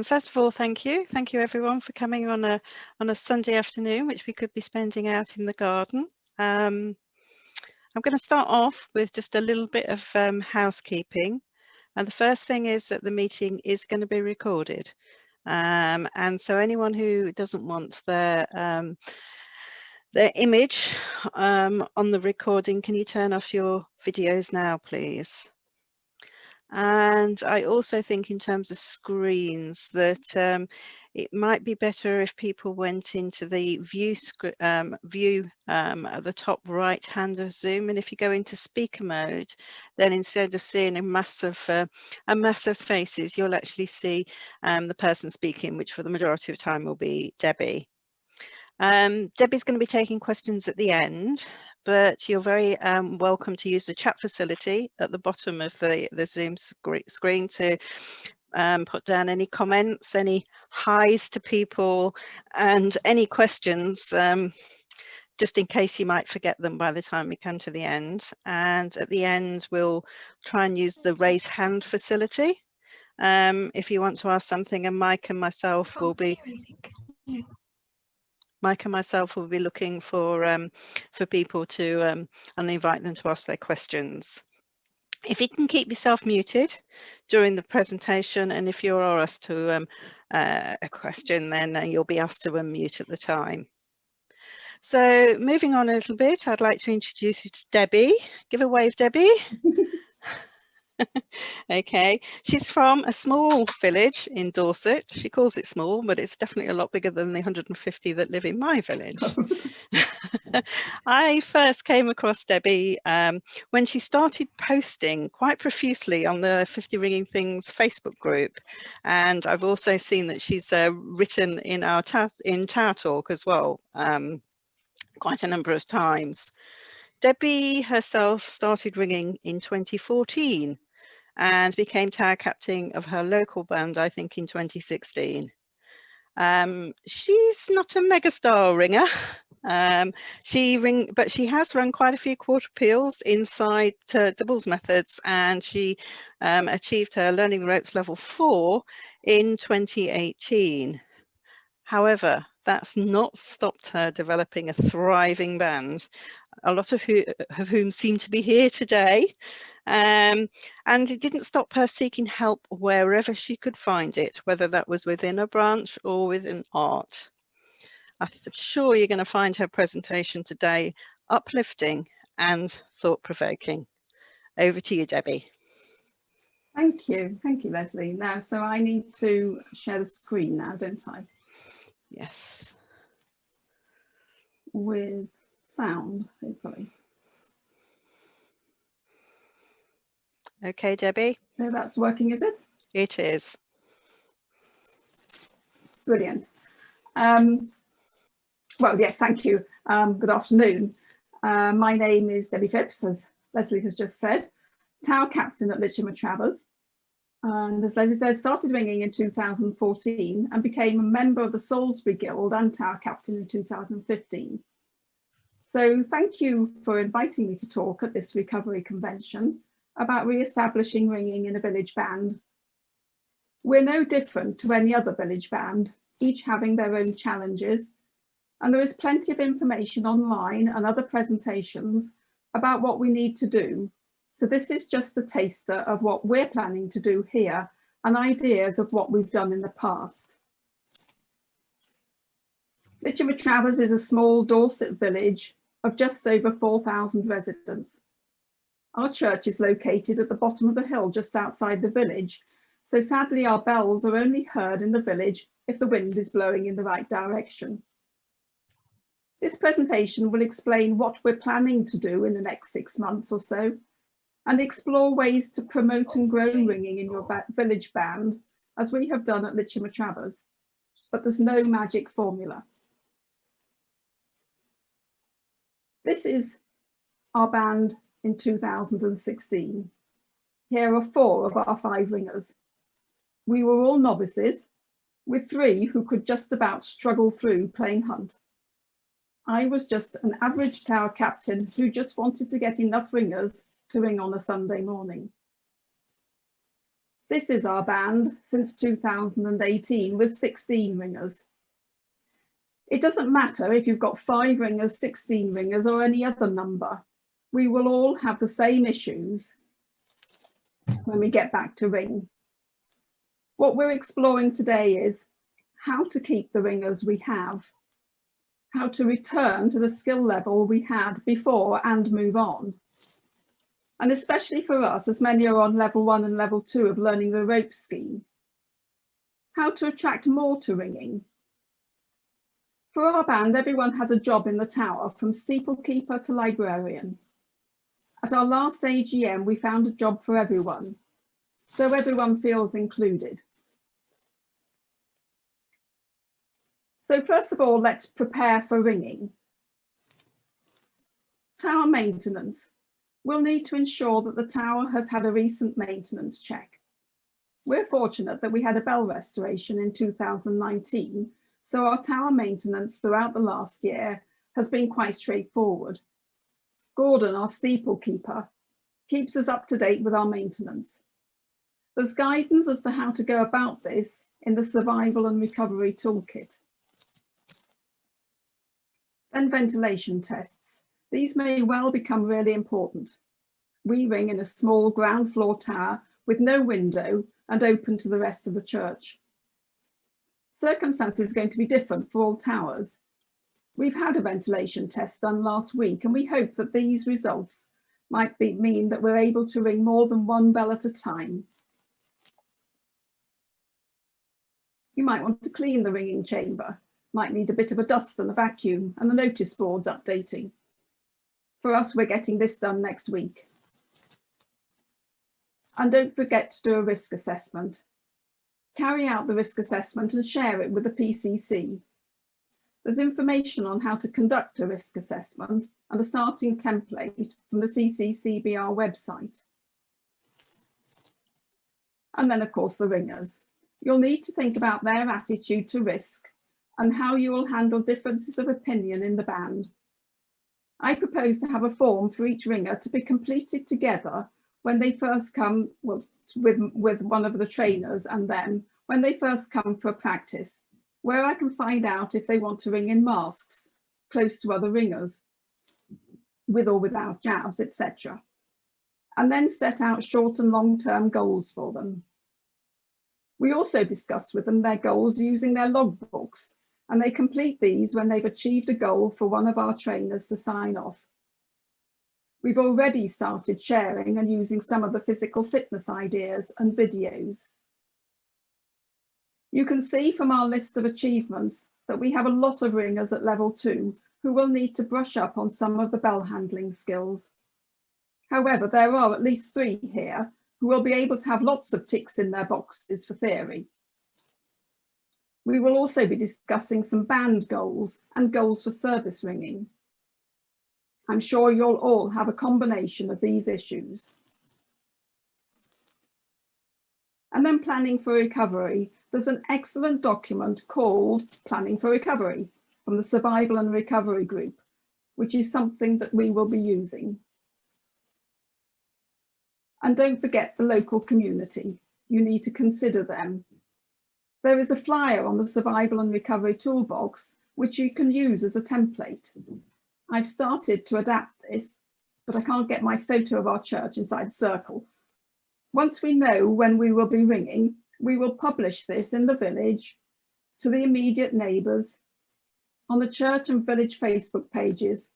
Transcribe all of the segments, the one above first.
First of all, thank you. Thank you everyone for coming on a Sunday afternoon, which we could be spending out in the garden. I'm going to start off with just a little bit of housekeeping. And the first thing is that the meeting is going to be recorded. And so anyone who doesn't want their image on the recording, can you turn off your videos now, please? And I also think in terms of screens that it might be better if people went into the view at the top right hand of Zoom, and if you go into speaker mode, then instead of seeing a massive faces, you'll actually see the person speaking, which for the majority of the time will be Debbie. Debbie's going to be taking questions at the end, but you're very welcome to use the chat facility at the bottom of the Zoom screen to put down any comments, any highs to people, and any questions, just in case you might forget them by the time we come to the end. And at the end, we'll try and use the raise hand facility. If you want to ask something, and Mike and myself will be looking for people to and invite them to ask their questions. If you can keep yourself muted during the presentation, and if you're asked to a question, then you'll be asked to unmute at the time. So moving on a little bit, I'd like to introduce you to Debbie. Give a wave, Debbie. Okay, she's from a small village in Dorset. She calls it small, but it's definitely a lot bigger than the 150 that live in my village. I first came across Debbie when she started posting quite profusely on the 50 Ringing Things Facebook group, and I've also seen that she's written in our Tower Talk as well, quite a number of times. Debbie herself started ringing in 2014 and became tower captain of her local band, I think, in 2016. She's not a megastar ringer, but she has run quite a few quarter peals inside doubles methods, and she achieved her learning the ropes level 4 in 2018. However, that's not stopped her developing a thriving band, a lot of whom seem to be here today. And it didn't stop her seeking help wherever she could find it, whether that was within a branch or within art. I'm sure you're going to find her presentation today uplifting and thought-provoking. Over to you, Debbie. Thank you, Leslie. Now, so I need to share the screen now, don't I? Yes. With sound, hopefully. Okay, Debbie. So that's working, is it? It is. Brilliant. Well, yes, thank you. Good afternoon. My name is Debbie Phipps, as Leslie has just said, tower captain at Litcham Travers. And as Leslie said, started ringing in 2014 and became a member of the Salisbury Guild and tower captain in 2015. So thank you for inviting me to talk at this recovery convention about re-establishing ringing in a village band. We're no different to any other village band, each having their own challenges, and there is plenty of information online and other presentations about what we need to do. So this is just a taster of what we're planning to do here and ideas of what we've done in the past. Litcham Travers is a small Dorset village of just over 4,000 residents. Our church is located at the bottom of the hill just outside the village, so sadly our bells are only heard in the village if the wind is blowing in the right direction. This presentation will explain what we're planning to do in the next 6 months or so, and explore ways to promote and grow ringing in your village band, as we have done at Litcham Travers, but there's no magic formula. This is our band in 2016. Here are 4 of our 5 ringers. We were all novices, with 3 who could just about struggle through playing hunt. I was just an average tower captain who just wanted to get enough ringers to ring on a Sunday morning. This is our band since 2018 with 16 ringers. It doesn't matter if you've got 5 ringers, 16 ringers or any other number. We will all have the same issues when we get back to ring. What we're exploring today is how to keep the ringers we have, how to return to the skill level we had before and move on. And especially for us, as many are on level 1 and level 2 of learning the rope scheme, how to attract more to ringing. For our band, everyone has a job in the tower, from steeplekeeper to librarian. At our last AGM, we found a job for everyone, so everyone feels included. So first of all, let's prepare for ringing. Tower maintenance. We'll need to ensure that the tower has had a recent maintenance check. We're fortunate that we had a bell restoration in 2019, so our tower maintenance throughout the last year has been quite straightforward. Gordon, our steeplekeeper, keeps us up to date with our maintenance. There's guidance as to how to go about this in the Survival and Recovery Toolkit. Then ventilation tests. These may well become really important. We ring in a small ground floor tower with no window and open to the rest of the church. Circumstances are going to be different for all towers. We've had a ventilation test done last week, and we hope that these results might mean that we're able to ring more than one bell at a time. You might want to clean the ringing chamber, might need a bit of a dust and a vacuum, and the notice boards updating. For us, we're getting this done next week. And don't forget to do a risk assessment. Carry out the risk assessment and share it with the PCC. There's information on how to conduct a risk assessment and a starting template from the CCCBR website. And then, of course, the ringers. You'll need to think about their attitude to risk and how you will handle differences of opinion in the band. I propose to have a form for each ringer to be completed together when they first come, well, with one of the trainers, and then when they first come for a practice, where I can find out if they want to ring in masks, close to other ringers, with or without jabs, etc. And then set out short and long-term goals for them. We also discuss with them their goals using their logbooks, and they complete these when they've achieved a goal for one of our trainers to sign off. We've already started sharing and using some of the physical fitness ideas and videos. You can see from our list of achievements that we have a lot of ringers at level 2 who will need to brush up on some of the bell handling skills. However, there are at least 3 here who will be able to have lots of ticks in their boxes for theory. We will also be discussing some band goals and goals for service ringing. I'm sure you'll all have a combination of these issues. And then planning for recovery. There's an excellent document called Planning for Recovery from the Survival and Recovery Group, which is something that we will be using. And don't forget the local community. You need to consider them. There is a flyer on the Survival and Recovery Toolbox, which you can use as a template. I've started to adapt this, but I can't get my photo of our church inside the circle. Once we know when we will be ringing, we will publish this in the village, to the immediate neighbours, on the church and village Facebook pages,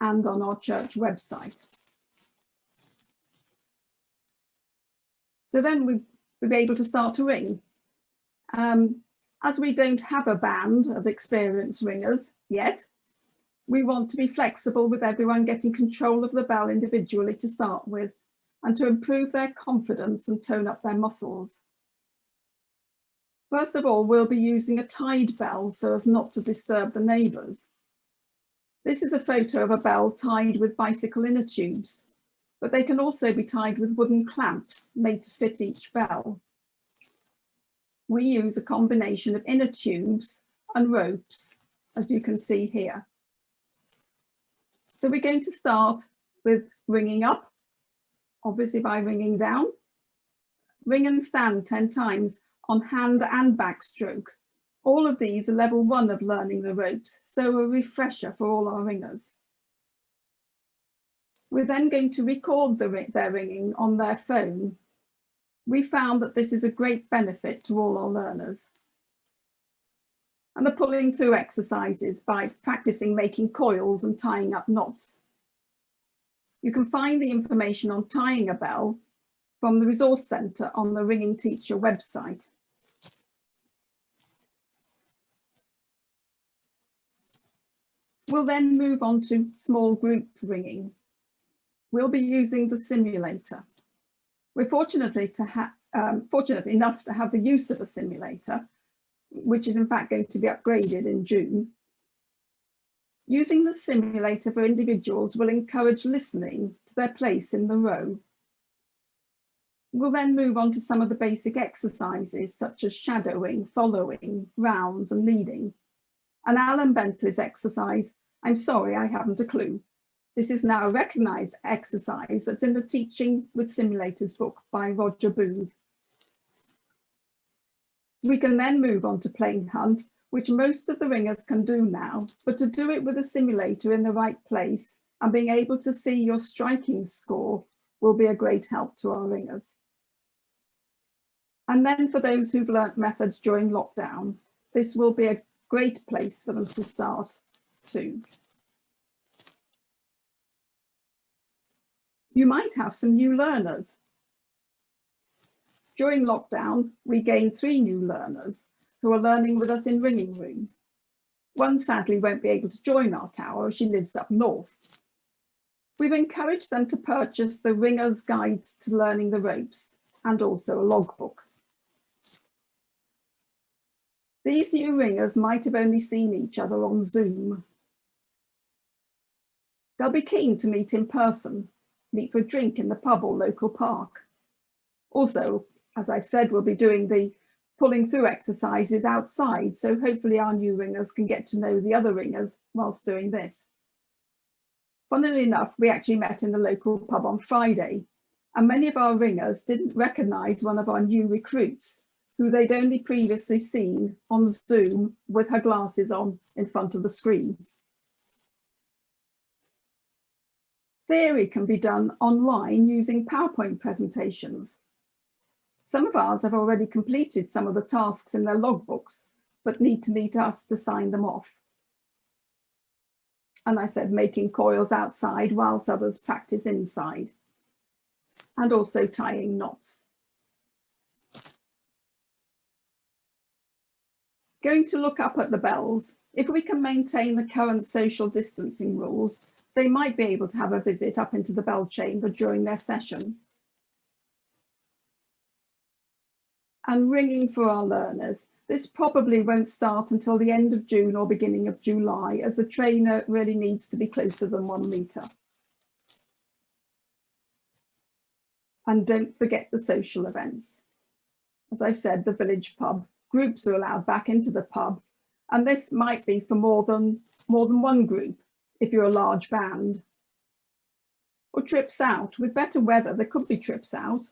and on our church website. So then we'll be able to start to ring. As we don't have a band of experienced ringers yet, we want to be flexible with everyone getting control of the bell individually to start with, and to improve their confidence and tone up their muscles. First of all, we'll be using a tied bell so as not to disturb the neighbours. This is a photo of a bell tied with bicycle inner tubes, but they can also be tied with wooden clamps made to fit each bell. We use a combination of inner tubes and ropes, as you can see here. So we're going to start with ringing up, obviously by ringing down. ring and stand 10 times on hand and backstroke. All of these are level 1 of learning the ropes, so a refresher for all our ringers. We're then going to record their ringing on their phone. We found that this is a great benefit to all our learners. And the pulling through exercises by practicing making coils and tying up knots. You can find the information on tying a bell from the Resource Centre on the Ringing Teacher website. We'll then move on to small group ringing. We'll be using the simulator. We're fortunate enough to have the use of a simulator, which is in fact going to be upgraded in June. Using the simulator for individuals will encourage listening to their place in the row. We'll then move on to some of the basic exercises such as shadowing, following, rounds and leading. And Alan Bentley's exercise, I'm sorry, I haven't a clue. This is now a recognised exercise that's in the Teaching with Simulators book by Roger Booth. We can then move on to playing hunt, which most of the ringers can do now, but to do it with a simulator in the right place and being able to see your striking score will be a great help to our ringers. And then for those who've learnt methods during lockdown, this will be a great place for them to start too. You might have some new learners. During lockdown, we gained 3 new learners who are learning with us in Ringing Room. One sadly won't be able to join our tower as she lives up north. We've encouraged them to purchase the Ringer's Guide to Learning the Ropes and also a logbook. These new ringers might have only seen each other on Zoom. They'll be keen to meet in person, meet for a drink in the pub or local park. Also, as I've said, we'll be doing the pulling through exercises outside, so hopefully our new ringers can get to know the other ringers whilst doing this. Funnily enough, we actually met in the local pub on Friday, and many of our ringers didn't recognise one of our new recruits, who they'd only previously seen on Zoom with her glasses on in front of the screen. Theory can be done online using PowerPoint presentations. Some of ours have already completed some of the tasks in their logbooks, but need to meet us to sign them off. And I said making coils outside whilst others practice inside, and also tying knots. Going to look up at the bells. If we can maintain the current social distancing rules, they might be able to have a visit up into the bell chamber during their session. And ringing for our learners. This probably won't start until the end of June or beginning of July, as the trainer really needs to be closer than 1 metre. And don't forget the social events. As I've said, the village pub. Groups are allowed back into the pub, and this might be for more than one group if you're a large band. Or trips out. With better weather, there could be trips out.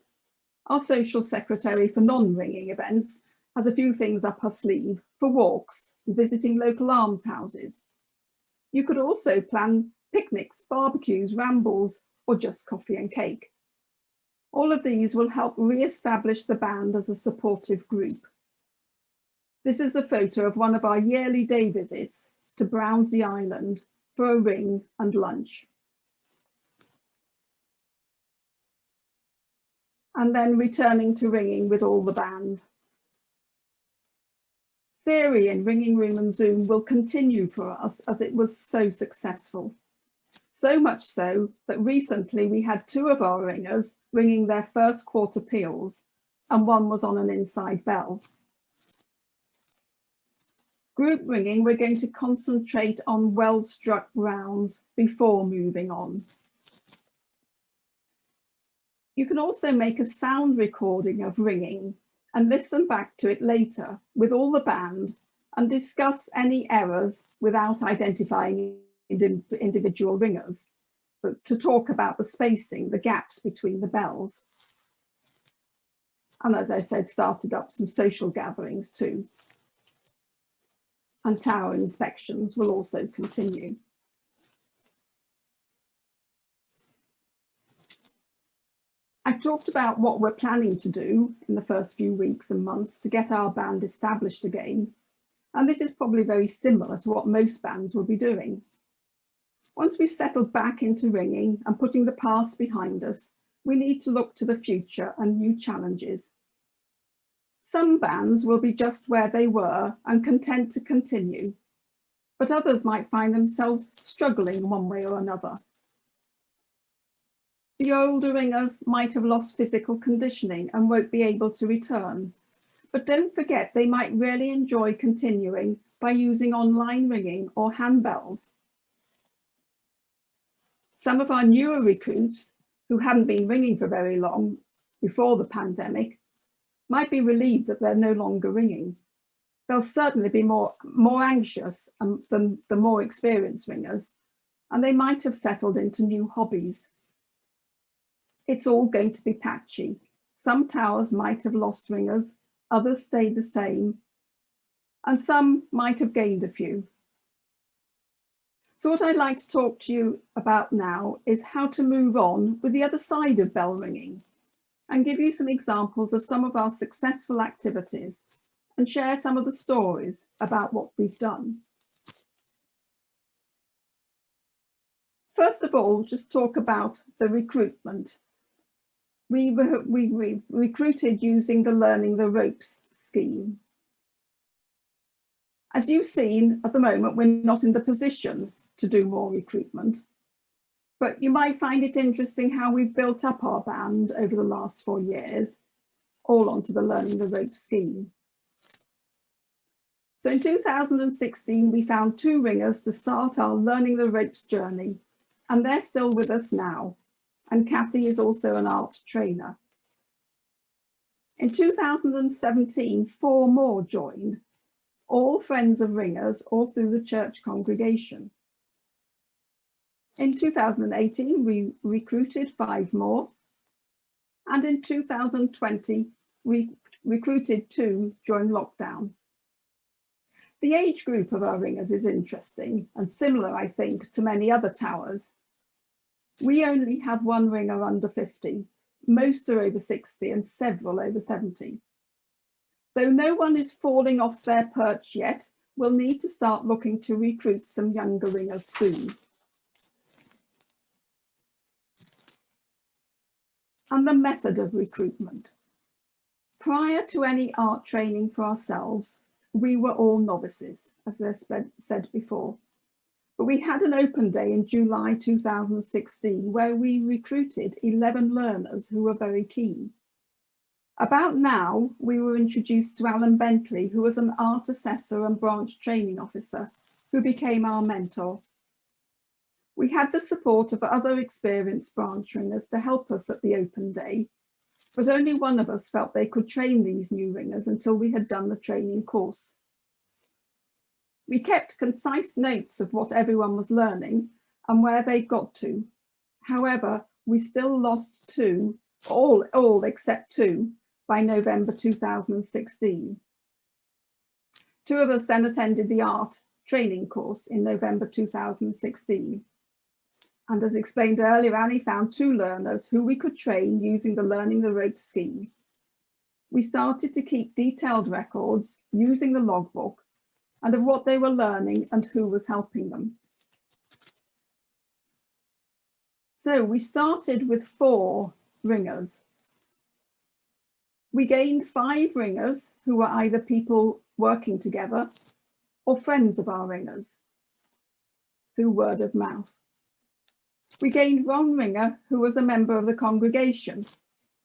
Our social secretary for non-ringing events has a few things up her sleeve for walks and visiting local almshouses. You could also plan picnics, barbecues, rambles, or just coffee and cake. All of these will help re-establish the band as a supportive group. This is a photo of one of our yearly day visits to Brownsea Island for a ring and lunch. And then returning to ringing with all the band. Theory in Ringing Room and Zoom will continue for us as it was so successful. So much so that recently we had 2 of our ringers ringing their first quarter peals, and one was on an inside bell. Group ringing, we're going to concentrate on well-struck rounds before moving on. You can also make a sound recording of ringing and listen back to it later with all the band and discuss any errors without identifying individual ringers, but to talk about the spacing, the gaps between the bells. and as I said, started up some social gatherings too. And tower inspections will also continue. I've talked about what we're planning to do in the first few weeks and months to get our band established again. And this is probably very similar to what most bands will be doing. Once we've settled back into ringing and putting the past behind us, we need to look to the future and new challenges. Some bands will be just where they were and content to continue, but others might find themselves struggling one way or another. The older ringers might have lost physical conditioning and won't be able to return. But don't forget, they might really enjoy continuing by using online ringing or handbells. Some of our newer recruits who hadn't been ringing for very long before the pandemic might be relieved that they're no longer ringing. They'll certainly be more anxious than the more experienced ringers, and they might have settled into new hobbies. It's all going to be patchy. Some towers might have lost ringers, others stayed the same, and some might have gained a few. So what I'd like to talk to you about now is how to move on with the other side of bell ringing and give you some examples of some of our successful activities and share some of the stories about what we've done. First of all, just talk about the recruitment. We recruited using the Learning the Ropes scheme. As you've seen, at the moment, we're not in the position to do more recruitment, but you might find it interesting how we've built up our band over the last 4 years, all onto the Learning the Ropes scheme. So in 2016, we found 2 ringers to start our Learning the Ropes journey, and they're still with us now. And Kathy is also an art trainer. In 2017, 4 more joined, all friends of ringers all through the church congregation. In 2018, we recruited 5 more, and in 2020, we recruited 2 during lockdown. The age group of our ringers is interesting and similar, I think, to many other towers. We only have 1 ringer under 50, most are over 60 and several over 70. Though no one is falling off their perch yet, we'll need to start looking to recruit some younger ringers soon. And the method of recruitment. Prior to any art training for ourselves, we were all novices, as I said before. But we had an open day in July 2016 where we recruited 11 learners who were very keen. About now, we were introduced to Alan Bentley, who was an art assessor and branch training officer, who became our mentor. We had the support of other experienced branch ringers to help us at the open day, but only one of us felt they could train these new ringers until we had done the training course. We kept concise notes of what everyone was learning and where they got to. However, we still lost 2, all except 2, by November 2016. 2 of us then attended the art training course in November 2016. And as explained earlier, Annie found 2 learners who we could train using the Learning the Ropes scheme. We started to keep detailed records using the logbook and of what they were learning and who was helping them. So we started with 4 ringers. We gained 5 ringers who were either people working together or friends of our ringers through word of mouth. We gained 1 ringer who was a member of the congregation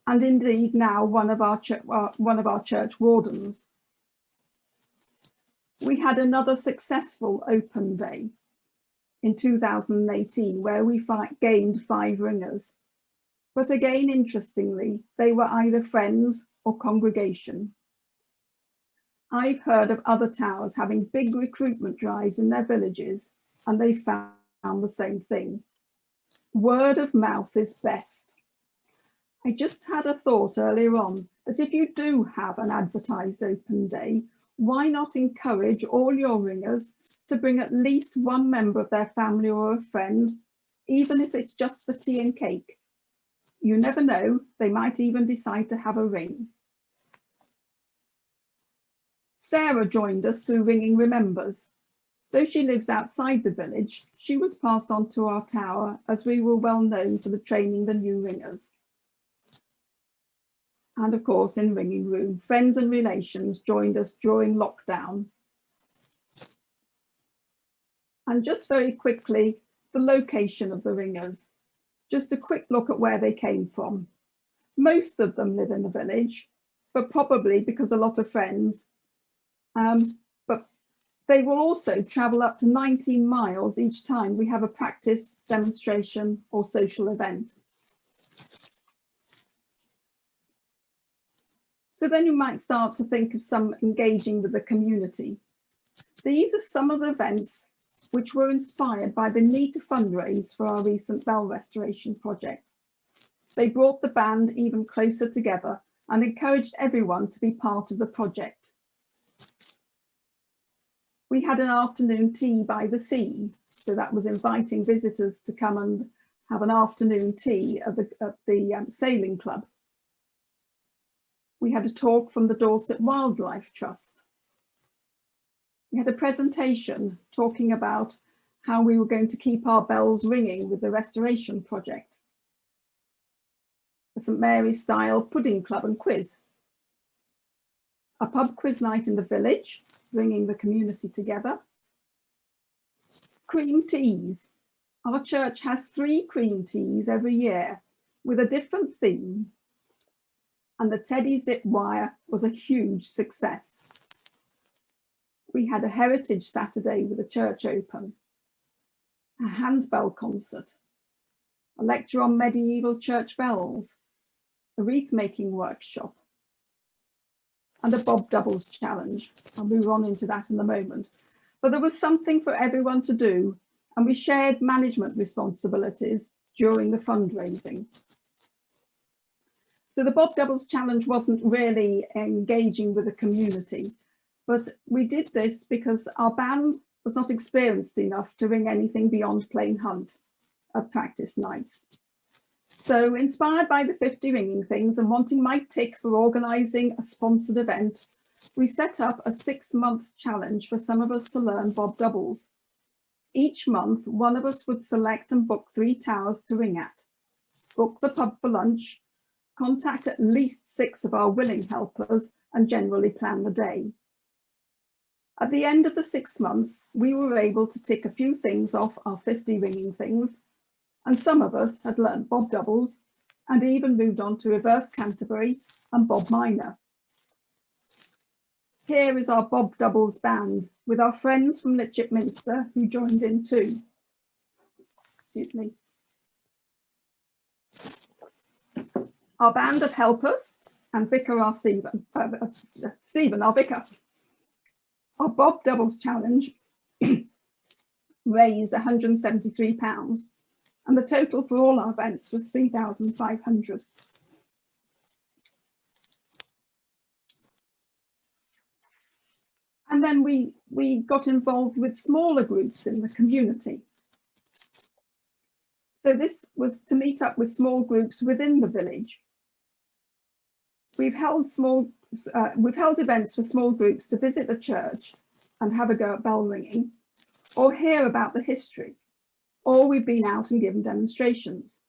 and indeed now one of our church wardens. We had another successful open day in 2018 where we gained 5 ringers. But again, interestingly, they were either friends or congregation. I've heard of other towers having big recruitment drives in their villages, and they found the same thing. Word of mouth is best. I just had a thought earlier on that if you do have an advertised open day, why not encourage all your ringers to bring at least one member of their family or a friend, even if it's just for tea and cake. You never know, they might even decide to have a ring. Sarah joined us through Ringing Remembers. Though she lives outside the village, she was passed on to our tower as we were well known for the training the new ringers. And of course, in Ringing Room, friends and relations joined us during lockdown. And just very quickly, the location of the ringers. Just a quick look at where they came from. Most of them live in the village, but probably because a lot of friends. But they will also travel up to 19 miles each time we have a practice, demonstration or social event. So then you might start to think of some engaging with the community. These are some of the events which were inspired by the need to fundraise for our recent bell restoration project. They brought the band even closer together and encouraged everyone to be part of the project. We had an afternoon tea by the sea, so that was inviting visitors to come and have an afternoon tea at the sailing club. We had a talk from the Dorset Wildlife Trust. We had a presentation talking about how we were going to keep our bells ringing with the restoration project. A St Mary's style pudding club and quiz. A pub quiz night in the village, bringing the community together. Cream teas. Our church has 3 cream teas every year with a different theme. And the teddy zip wire was a huge success. We had a Heritage Saturday with a church open, a handbell concert, a lecture on medieval church bells, a wreath making workshop, and a Bob Doubles challenge. I'll move on into that in a moment. But there was something for everyone to do, and we shared management responsibilities during the fundraising. So the Bob Doubles challenge wasn't really engaging with the community, but we did this because our band was not experienced enough to ring anything beyond plain hunt at practice nights. So inspired by the 50 ringing things and wanting my tick for organising a sponsored event, we set up a 6-month challenge for some of us to learn Bob Doubles. Each month, one of us would select and book 3 towers to ring at, book the pub for lunch, contact at least 6 of our willing helpers and generally plan the day. At the end of the 6 months, we were able to tick a few things off our 50 ringing things, and some of us had learned Bob Doubles and even moved on to Reverse Canterbury and Bob Minor. Here is our Bob Doubles band with our friends from Litchip Minster who joined in too. Excuse me. Our band of helpers and Vicar our Stephen, our vicar. Our Bob Doubles challenge raised £173, and the total for all our events was £3,500. And then we got involved with smaller groups in the community. So this was to meet up with small groups within the village. We've held events for small groups to visit the church and have a go at bell ringing, or hear about the history, or we've been out and given demonstrations.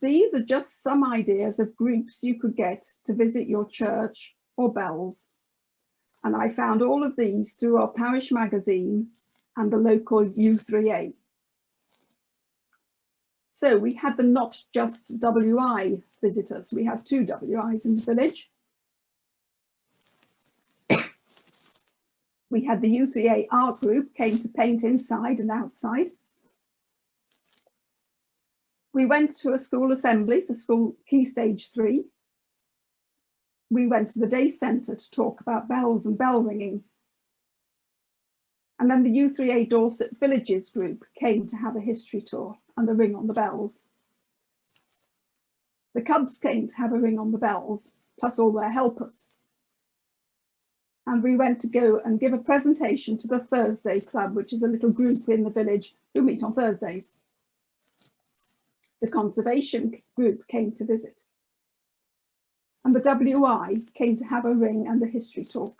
These are just some ideas of groups you could get to visit your church or bells. And I found all of these through our parish magazine and the local U3A. So we had the not just WI visitors. We had 2 WIs in the village. We had the U3A art group came to paint inside and outside. We went to a school assembly for school Key Stage 3. We went to the day centre to talk about bells and bell ringing. And then the U3A Dorset Villages group came to have a history tour and a ring on the bells. The Cubs came to have a ring on the bells. plus all their helpers. And we went to go and give a presentation to the Thursday Club, which is a little group in the village who meet on Thursdays. The conservation group came to visit. And the WI came to have a ring and a history talk.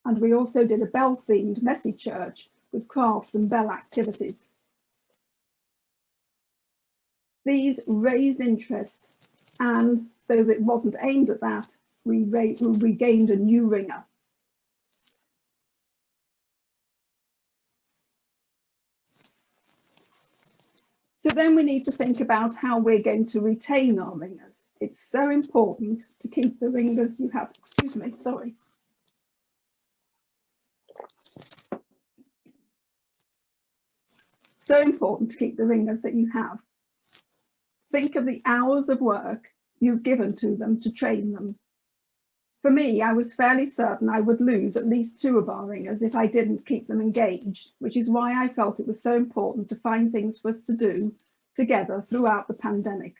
And we also did a bell-themed messy church with craft and bell activities. These raised interest, and though it wasn't aimed at that, we gained a new ringer. So then we need to think about how we're going to retain our ringers. It's so important to keep the ringers you have. Excuse me, sorry. So important to keep the ringers that you have. Think of the hours of work you've given to them to train them. For me, I was fairly certain I would lose at least 2 of our ringers if I didn't keep them engaged, which is why I felt it was so important to find things for us to do together throughout the pandemic.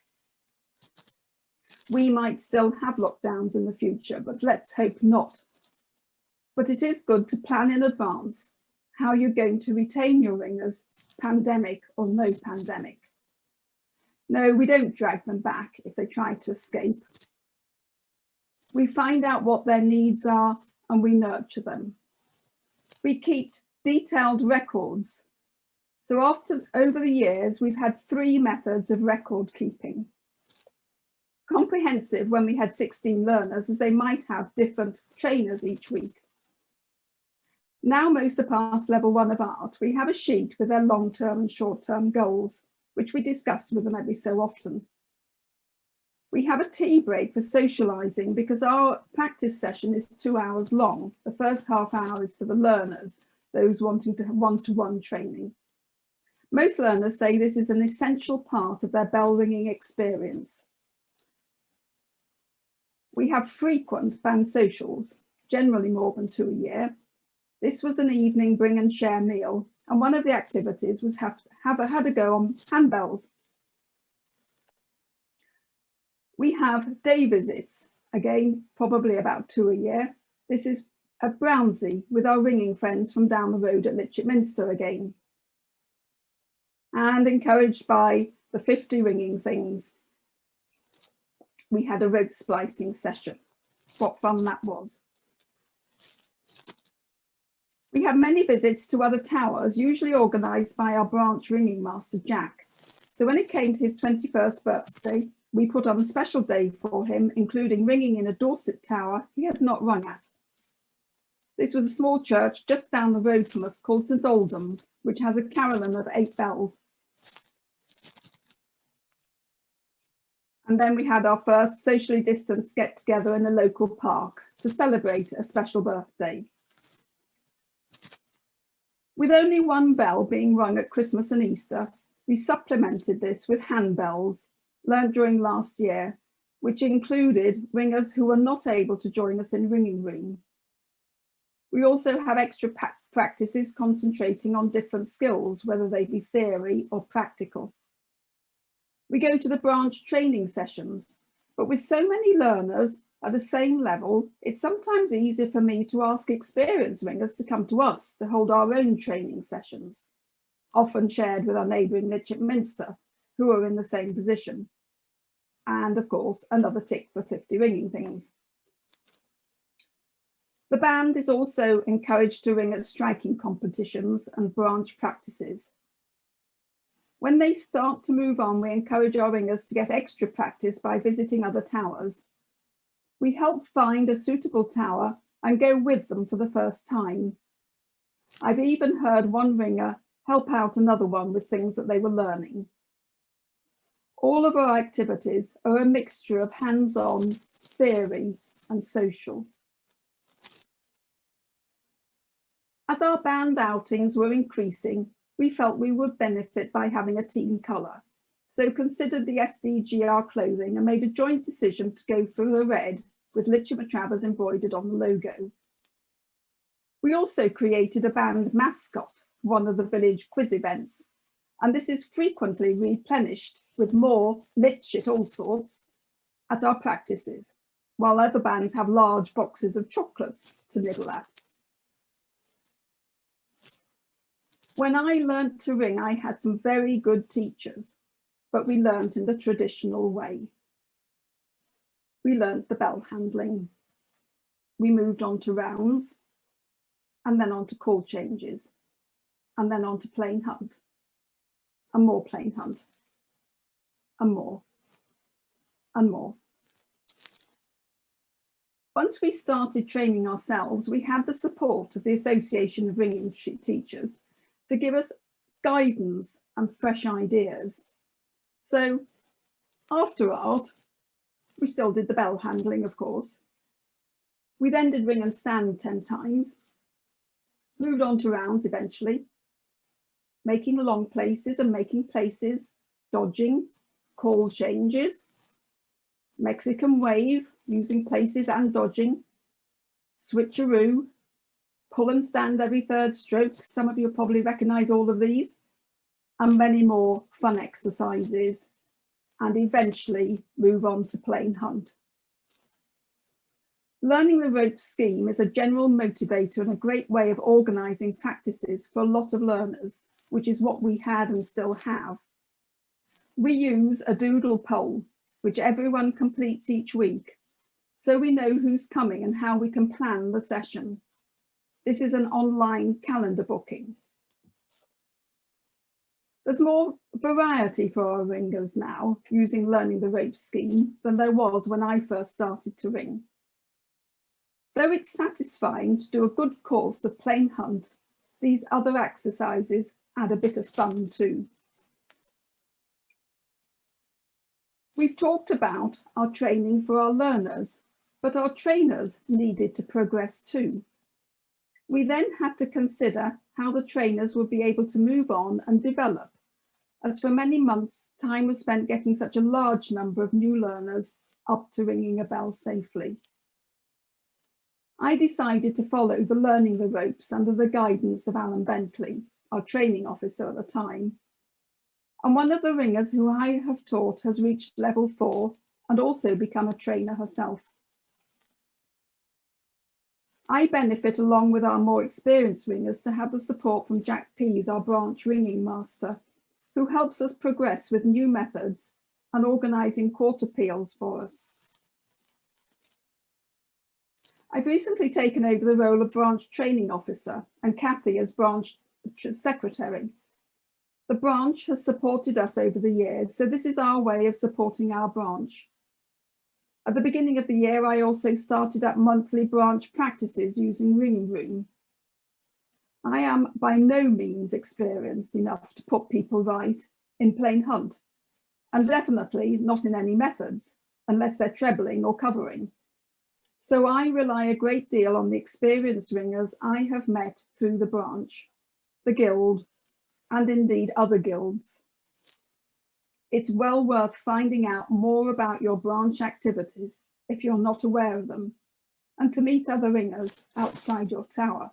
We might still have lockdowns in the future, but let's hope not. But it is good to plan in advance how you're going to retain your ringers, pandemic or no pandemic. No, we don't drag them back if they try to escape. We find out what their needs are and we nurture them. We keep detailed records. So over the years, we've had 3 methods of record keeping. Comprehensive when we had 16 learners, as they might have different trainers each week. Now most are past level 1 of art. We have a sheet with their long-term and short-term goals, which we discuss with them every so often. We have a tea break for socialising because our practice session is 2 hours long. The first half hour is for the learners, those wanting to have one-to-one training. Most learners say this is an essential part of their bell ringing experience. We have frequent band socials, generally more than 2 a year. This was an evening bring and share meal, and one of the activities was had a go on handbells. We have day visits, again, probably about 2 a year. This is at Brownsea with our ringing friends from down the road at Litchminster again. And encouraged by the 50 ringing things, we had a rope splicing session. What fun that was. We have many visits to other towers, usually organised by our branch ringing master, Jack. So when it came to his 21st birthday, we put on a special day for him, including ringing in a Dorset tower he had not rung at. This was a small church just down the road from us called St Aldham's, which has a carillon of 8 bells. And then we had our first socially distanced get-together in a local park to celebrate a special birthday. With only 1 bell being rung at Christmas and Easter, we supplemented this with handbells learned during last year, which included ringers who were not able to join us in ringing room. We also have extra practices concentrating on different skills, whether they be theory or practical. We go to the branch training sessions, but with so many learners at the same level, it's sometimes easier for me to ask experienced ringers to come to us to hold our own training sessions, often shared with our neighbouring Litchminster, who are in the same position. And of course, another tick for 50 ringing things. The band is also encouraged to ring at striking competitions and branch practices. When they start to move on, we encourage our ringers to get extra practice by visiting other towers. We help find a suitable tower and go with them for the first time. I've even heard one ringer help out another one with things that they were learning. All of our activities are a mixture of hands-on, theory and social. As our band outings were increasing, we felt we would benefit by having a team colour, so considered the SDGR clothing and made a joint decision to go for the red with Litchminster embroidered on the logo. We also created a band mascot for one of the village quiz events, and this is frequently replenished with more Litch at all sorts at our practices. while other bands have large boxes of chocolates to nibble at. When I learnt to ring, I had some very good teachers, but we learnt in the traditional way. We learnt the bell handling. We moved on to rounds, and then on to call changes, and then on to plain hunt, and more plain hunt, and more, and more. Once we started training ourselves, we had the support of the Association of Ringing Teachers to give us guidance and fresh ideas. So after art, we still did the bell handling, of course. We then did ring and stand 10 times, moved on to rounds eventually, making long places and making places, dodging, call changes, Mexican wave, using places and dodging, switcheroo, pull and stand every third stroke. Some of you probably recognise all of these, and many more fun exercises, and eventually move on to plain hunt. Learning the rope scheme is a general motivator and a great way of organising practices for a lot of learners, which is what we had and still have. We use a doodle poll, which everyone completes each week, so we know who's coming and how we can plan the session. This is an online calendar booking. There's more variety for our ringers now using learning the rope scheme than there was when I first started to ring. Though it's satisfying to do a good course of plain hunt, these other exercises add a bit of fun too. We've talked about our training for our learners, but our trainers needed to progress too. We then had to consider how the trainers would be able to move on and develop, as for many months, time was spent getting such a large number of new learners up to ringing a bell safely. I decided to follow the learning the ropes under the guidance of Alan Bentley, our training officer at the time. And one of the ringers who I have taught has reached level 4 and also become a trainer herself. I benefit, along with our more experienced ringers, to have the support from Jack Pease, our branch ringing master, who helps us progress with new methods and organising quarter peals for us. I've recently taken over the role of branch training officer and Kathy as branch secretary. The branch has supported us over the years, so this is our way of supporting our branch. At the beginning of the year, I also started up monthly branch practices using Ringing Room. I am by no means experienced enough to put people right in plain hunt, and definitely not in any methods, unless they're trebling or covering. So I rely a great deal on the experienced ringers I have met through the branch, the guild, and indeed other guilds. It's well worth finding out more about your branch activities if you're not aware of them, and to meet other ringers outside your tower.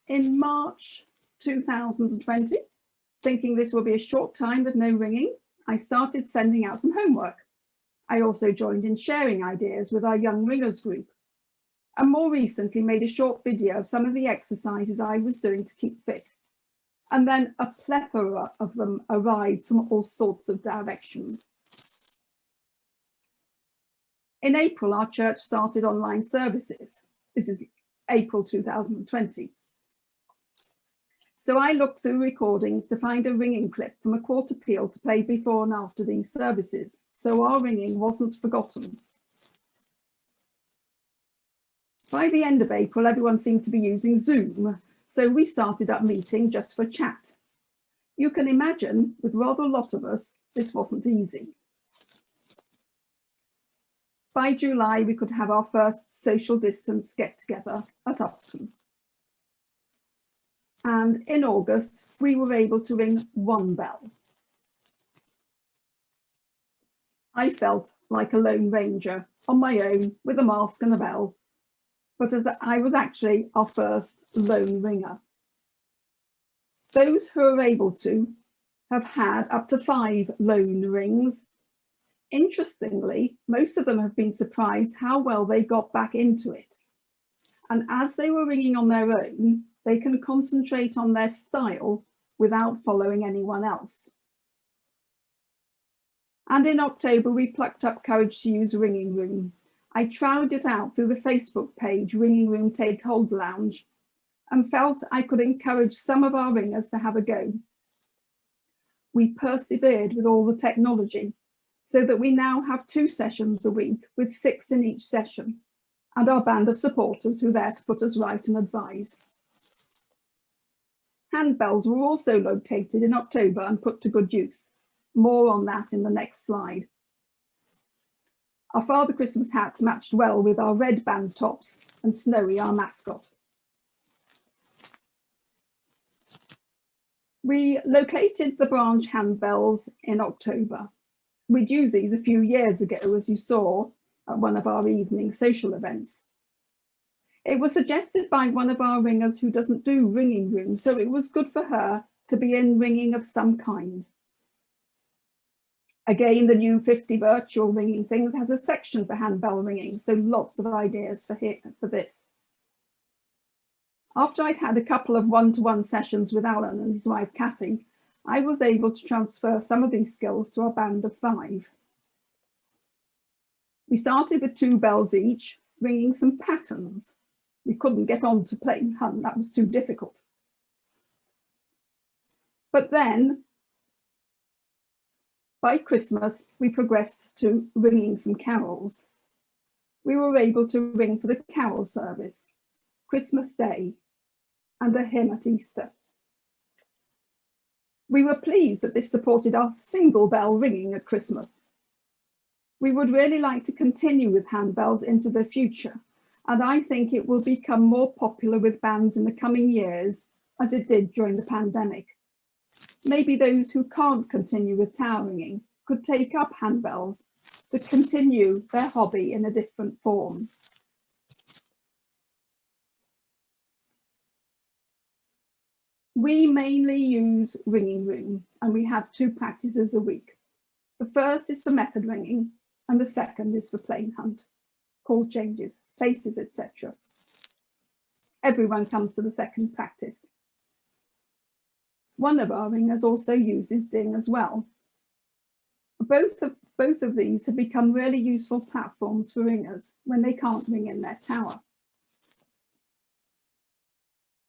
In March 2020, thinking this will be a short time with no ringing, I started sending out some homework. I also joined in sharing ideas with our young ringers group, and more recently made a short video of some of the exercises I was doing to keep fit. And then a plethora of them arrived from all sorts of directions. In April, our church started online services. This is April 2020. So I looked through recordings to find a ringing clip from a quarter peal to play before and after these services, so our ringing wasn't forgotten. By the end of April, everyone seemed to be using Zoom, so we started up meeting just for chat. You can imagine, with rather a lot of us, this wasn't easy. By July, we could have our first social distance get-together at Upton. And in August, we were able to ring one bell. I felt like a lone ranger on my own with a mask and a bell, but as I was actually our first lone ringer. Those who are able to have had up to 5 lone rings. Interestingly, most of them have been surprised how well they got back into it. And as they were ringing on their own, they can concentrate on their style without following anyone else. And in October, we plucked up courage to use Ringing Room. I tried it out through the Facebook page, Ringing Room Take Hold Lounge, and felt I could encourage some of our ringers to have a go. We persevered with all the technology so that we now have 2 sessions a week with 6 in each session, and our band of supporters who are there to put us right and advise. Handbells were also located in October and put to good use. More on that in the next slide. Our Father Christmas hats matched well with our red band tops and Snowy, our mascot. We located the branch handbells in October. We'd used these a few years ago, as you saw at one of our evening social events. It was suggested by one of our ringers who doesn't do Ringing Room, so it was good for her to be in ringing of some kind. Again, the new 50 virtual ringing things has a section for handbell ringing, so lots of ideas for this. After I'd had a couple of one-to-one sessions with Alan and his wife Kathy, I was able to transfer some of these skills to our band of 5. We started with 2 bells each, ringing some patterns. We couldn't get on to plain Hun, that was too difficult. But then, by Christmas, we progressed to ringing some carols. We were able to ring for the carol service, Christmas Day, and a hymn at Easter. We were pleased that this supported our single bell ringing at Christmas. We would really like to continue with handbells into the future, and I think it will become more popular with bands in the coming years, as it did during the pandemic. Maybe those who can't continue with tower ringing could take up handbells to continue their hobby in a different form. We mainly use Ringing Room, and we have 2 practices a week. The first is for method ringing, and the second is for plain hunt, chord changes, places, etc. Everyone comes to the second practice. One of our ringers also uses Ding as well. Both of these have become really useful platforms for ringers when they can't ring in their tower.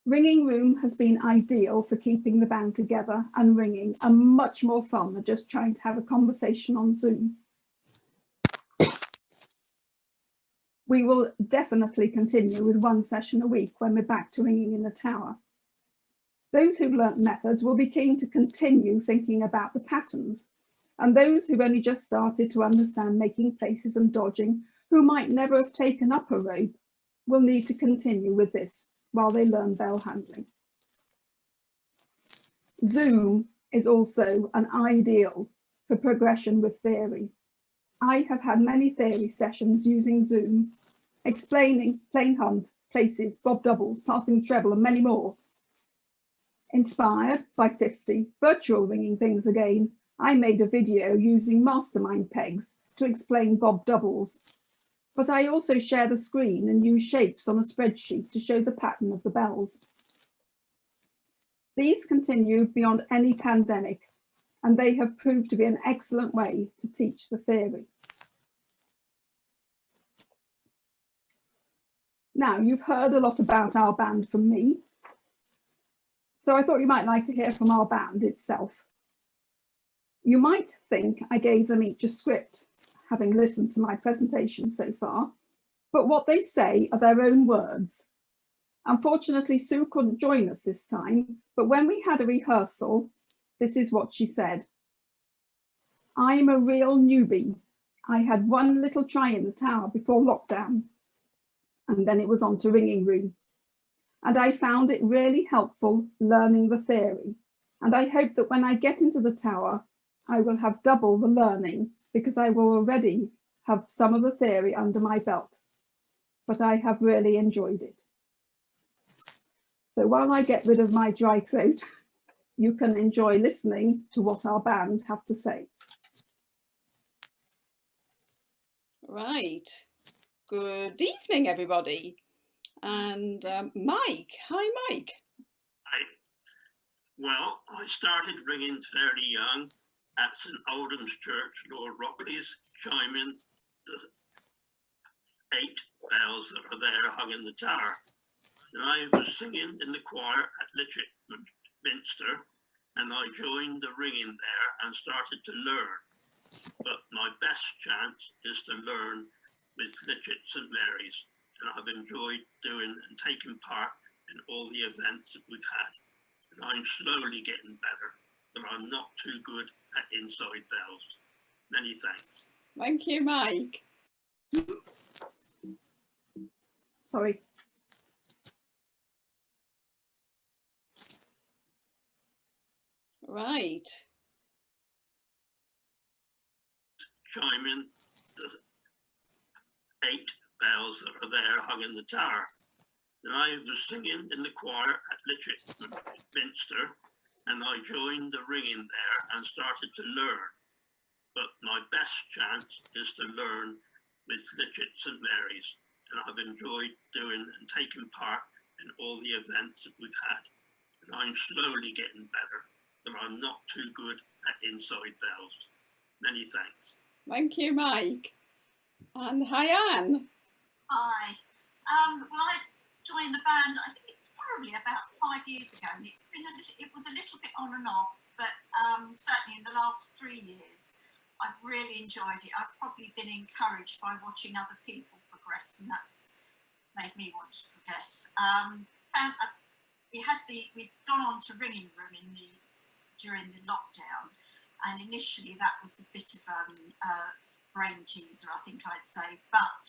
Ringing Room has been ideal for keeping the band together and ringing, and much more fun than just trying to have a conversation on Zoom. We will definitely continue with 1 session a week when we're back to ringing in the tower. Those who've learnt methods will be keen to continue thinking about the patterns, and those who've only just started to understand making places and dodging, who might never have taken up a rope, will need to continue with this while they learn bell handling. Zoom is also an ideal for progression with theory. I have had many theory sessions using Zoom, explaining plain hunt, places, bob doubles, passing treble, and many more. Inspired by 50 virtual ringing things again, I made a video using mastermind pegs to explain bob doubles. But I also share the screen and use shapes on a spreadsheet to show the pattern of the bells. These continue beyond any pandemic, and they have proved to be an excellent way to teach the theory. Now, you've heard a lot about our band from me, so I thought you might like to hear from our band itself. You might think I gave them each a script, having listened to my presentation so far, but what they say are their own words. Unfortunately, Sue couldn't join us this time, but when we had a rehearsal, this is what she said. I'm a real newbie. I had 1 little try in the tower before lockdown, and then it was on to Ringing Room. And I found it really helpful learning the theory. And I hope that when I get into the tower, I will have double the learning, because I will already have some of the theory under my belt. But I have really enjoyed it. So while I get rid of my dry throat, you can enjoy listening to what our band have to say. Right. Good evening, everybody. And Mike. Hi, Mike. Hi. Well, I started ringing fairly young at St Aldham's Church, Lord Rockley's, chiming the 8 bells that are there hung in the tower. And I was singing in the choir at Minster, and I joined the ringing there and started to learn. But my best chance is to learn with Litchett St Mary's, and I've enjoyed doing and taking part in all the events that we've had. And I'm slowly getting better, but I'm not too good at inside bells. Many thanks. Thank you, Mike. Sorry. Right. Chiming the 8 bells that are there hung in the tower. And I was singing in the choir at Minster, and I joined the ringing there and started to learn. But my best chance is to learn with Litchett St Mary's, and I've enjoyed doing and taking part in all the events that we've had. And I'm slowly getting better, but I'm not too good at inside bells. Many thanks. Thank you, Mike. And hi, Anne. Hi. Well, I joined the band, I think it's probably about 5 years ago, and it was a little bit on and off, but certainly in the last 3 years, I've really enjoyed it. I've probably been encouraged by watching other people progress, and that's made me want to progress. We'd gone on to ringing room during the lockdown, and initially that was a bit of brain teaser, I think I'd say. But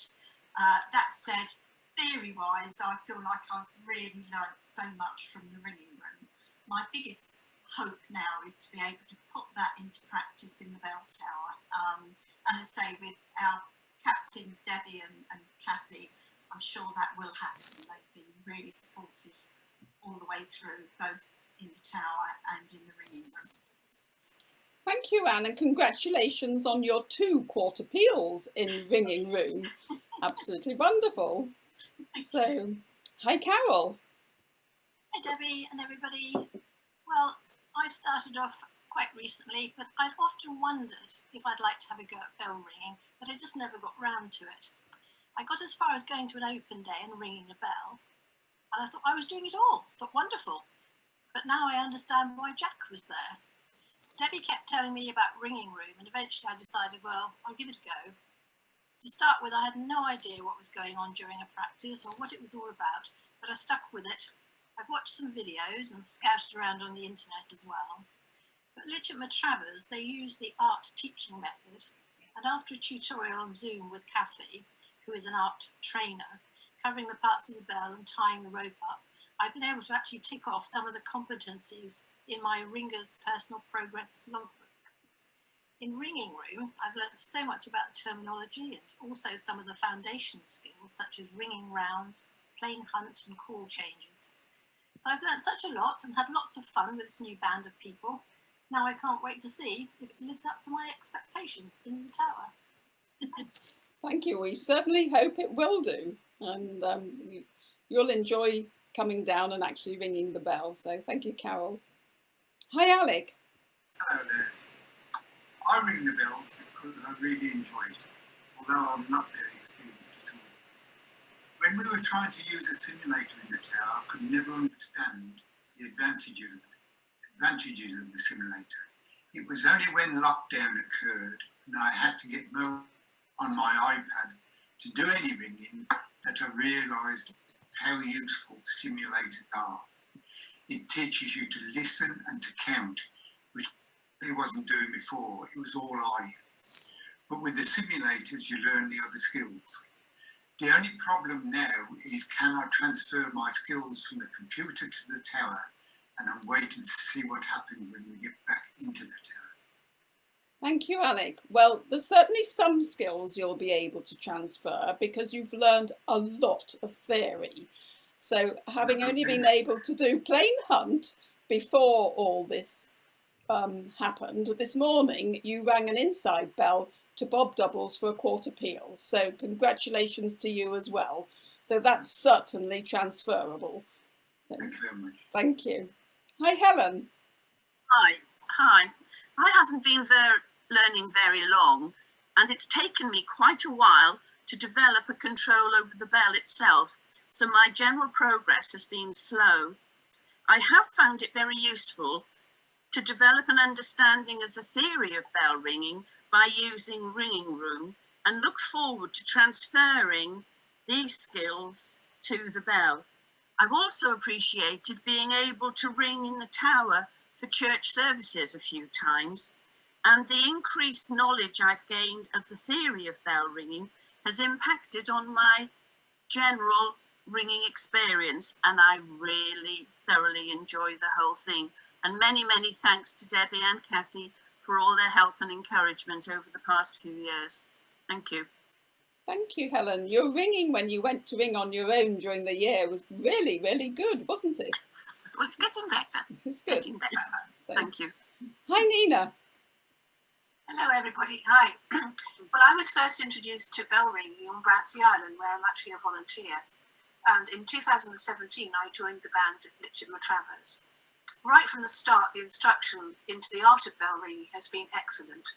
that said, theory-wise, I feel like I've really learnt so much from the ringing room. My biggest hope now is to be able to put that into practice in the bell tower. And as I say, with our captain, Debbie and Kathy, I'm sure that will happen. They've been really supportive all the way through, both in the tower and in the ringing room. Thank you, Anne, and congratulations on your 2 quarter peals in ringing room. Absolutely wonderful. So, hi, Carol. Hi, Debbie and everybody. Well, I started off quite recently, but I'd often wondered if I'd like to have a go at bell ringing, but I just never got round to it. I got as far as going to an open day and ringing a bell, and I thought I was doing it all. I thought, wonderful. But now I understand why Jack was there. Debbie kept telling me about ringing room, and eventually I decided, well, I'll give it a go. To start with, I had no idea what was going on during a practice or what it was all about, but I stuck with it. I've watched some videos and scouted around on the internet as well. But Litchett Travers, they use the art teaching method, and after a tutorial on Zoom with Kathy, who is an art trainer, covering the parts of the bell and tying the rope up, I've been able to actually tick off some of the competencies in my Ringer's Personal Progress Logbook. In ringing room, I've learned so much about terminology and also some of the foundation skills, such as ringing rounds, plain hunt and call changes. So I've learned such a lot and had lots of fun with this new band of people. Now I can't wait to see if it lives up to my expectations in the tower. Thank you. We certainly hope it will do. And you'll enjoy coming down and actually ringing the bell. So thank you, Carol. Hi, Alec. Hello there. I ring the bells because I really enjoy it, although I'm not very experienced at all. When we were trying to use a simulator in the tower, I could never understand the advantages of the simulator. It was only when lockdown occurred and I had to get more on my iPad to do any ringing that I realised how useful simulators are. It teaches you to listen and to count, which I wasn't doing before. It was all eye. But with the simulators, you learn the other skills. The only problem now is, can I transfer my skills from the computer to the tower? And I'm waiting to see what happens when we get back into the tower. Thank you, Alec. Well, there's certainly some skills you'll be able to transfer because you've learned a lot of theory. So having only been able to do plain hunt, before all this happened, this morning you rang an inside bell to Bob Doubles for a quarter peals. So congratulations to you as well. So that's certainly transferable. So, Thank you very much. thank you. Hi, Helen. Hi. I haven't been learning very long, and it's taken me quite a while to develop a control over the bell itself, so my general progress has been slow. I have found it very useful to develop an understanding of the theory of bell ringing by using Ringing Room, and look forward to transferring these skills to the bell. I've also appreciated being able to ring in the tower for church services a few times, and the increased knowledge I've gained of the theory of bell ringing has impacted on my general ringing experience, and I really thoroughly enjoy the whole thing. And many, many thanks to Debbie and Kathy for all their help and encouragement over the past few years. Thank you. Thank you, Helen. Your ringing when you went to ring on your own during the year was really, really good, wasn't it? Well, it's getting better. It's good. Getting better. So, Thank you. hi, Nina. Hello everybody, hi. Well, I was first introduced to bell ringing on Brantesy Island, where I'm actually a volunteer. And in 2017, I joined the band at Litcham Travers. Right from the start, the instruction into the art of bell ringing has been excellent.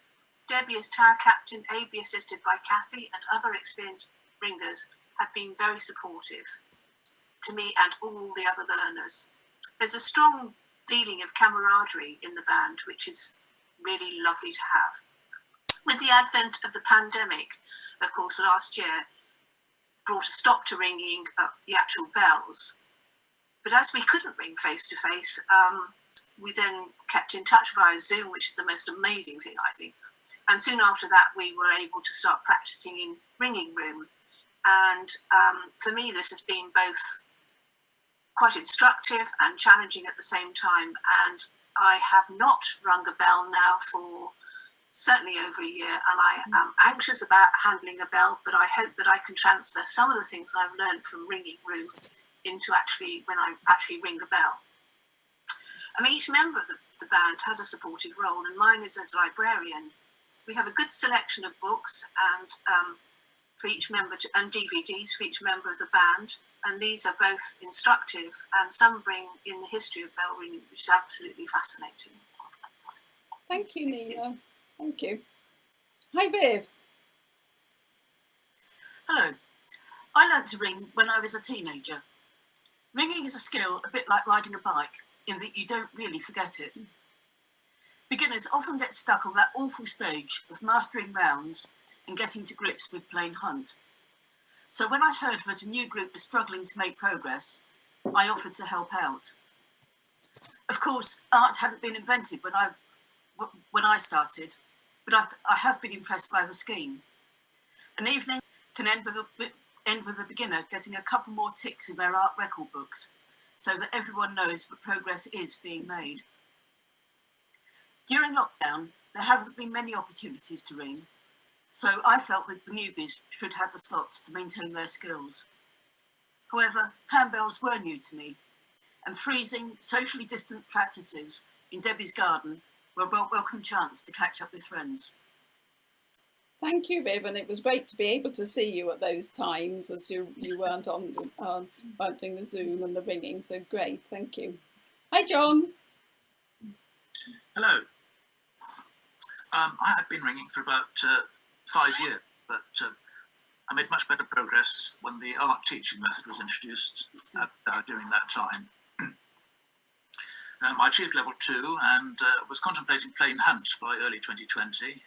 Debbie as tower captain, ably assisted by Kathy and other experienced ringers, have been very supportive to me and all the other learners. There's a strong feeling of camaraderie in the band, which is really lovely to have. With the advent of the pandemic, of course, last year brought a stop to ringing the actual bells. But as we couldn't ring face to face, we then kept in touch via Zoom, which is the most amazing thing, I think. And soon after that, we were able to start practicing in Ringing Room. And for me, this has been both quite instructive and challenging at the same time. And I have not rung a bell now for certainly over a year, and I am anxious about handling a bell, but I hope that I can transfer some of the things I've learned from Ringing Room into actually when I actually ring a bell. I mean, each member of the band has a supportive role, and mine is as librarian. We have a good selection of books and for each member and DVDs for each member of the band, and these are both instructive, and some bring in the history of bell ringing, which is absolutely fascinating. Thank you, Nina. Thank you. Hi, Viv. Hello. I learnt to ring when I was a teenager. Ringing is a skill a bit like riding a bike, in that you don't really forget it. Beginners often get stuck on that awful stage of mastering rounds and getting to grips with plain hunt. So when I heard that a new group was struggling to make progress, I offered to help out. Of course, art hadn't been invented when I started, but I have been impressed by the scheme. An evening can end with a beginner getting a couple more ticks in their art record books, so that everyone knows that progress is being made. During lockdown, there haven't been many opportunities to ring, so I felt that the newbies should have the slots to maintain their skills. However, handbells were new to me, and freezing, socially distant practices in Debbie's garden were a welcome chance to catch up with friends. Thank you, Viv, and it was great to be able to see you at those times as you weren't weren't doing the Zoom and the ringing, so great, thank you. Hi, John. Hello. I had been ringing for about 5 years, but I made much better progress when the art teaching method was introduced during that time. I achieved level 2 and was contemplating plain hunt by early 2020.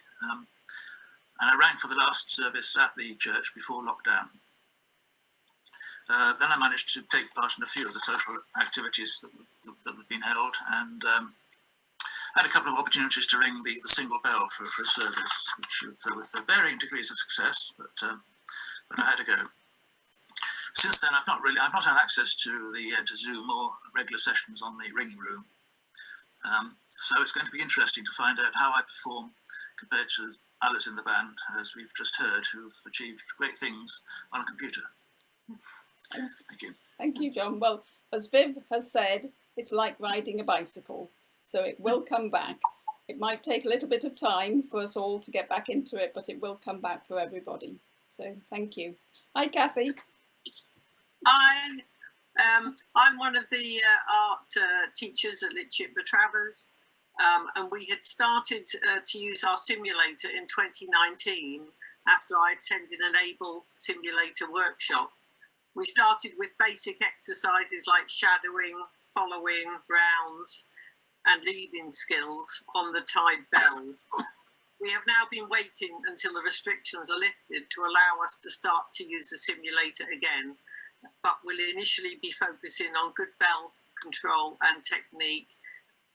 And I rang for the last service at the church before lockdown. Then I managed to take part in a few of the social activities that have been held, and had a couple of opportunities to ring the single bell for a service, which with varying degrees of success, but I had to go. Since then, I've not had access to Zoom or regular sessions on the Ringing Room. So it's going to be interesting to find out how I perform compared to others in the band, as we've just heard, who've achieved great things on a computer. Thank you. Thank you, John. Well, as Viv has said, It's like riding a bicycle, so it will come back. It might take a little bit of time for us all to get back into it, but it will come back for everybody. So thank you. Hi, Kathy. Hi, I'm one of the art teachers at Litchip Travers, and we had started to use our simulator in 2019 after I attended an ABLE simulator workshop. We started with basic exercises like shadowing, following, rounds, and leading skills on the tied bells. We have now been waiting until the restrictions are lifted to allow us to start to use the simulator again, but we'll initially be focusing on good bell control and technique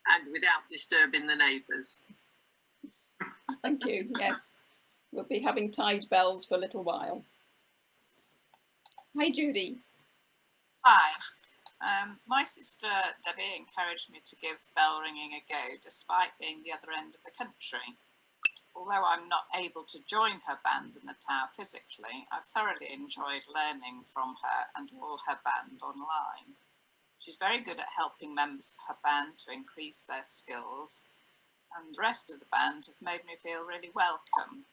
and without disturbing the neighbours. Thank you. Yes, we'll be having tied bells for a little while. Hi, Judy. Hi. My sister Debbie encouraged me to give bell ringing a go despite being the other end of the country. Although I'm not able to join her band in the tower physically, I've thoroughly enjoyed learning from her and all her band online. She's very good at helping members of her band to increase their skills, and the rest of the band have made me feel really welcome.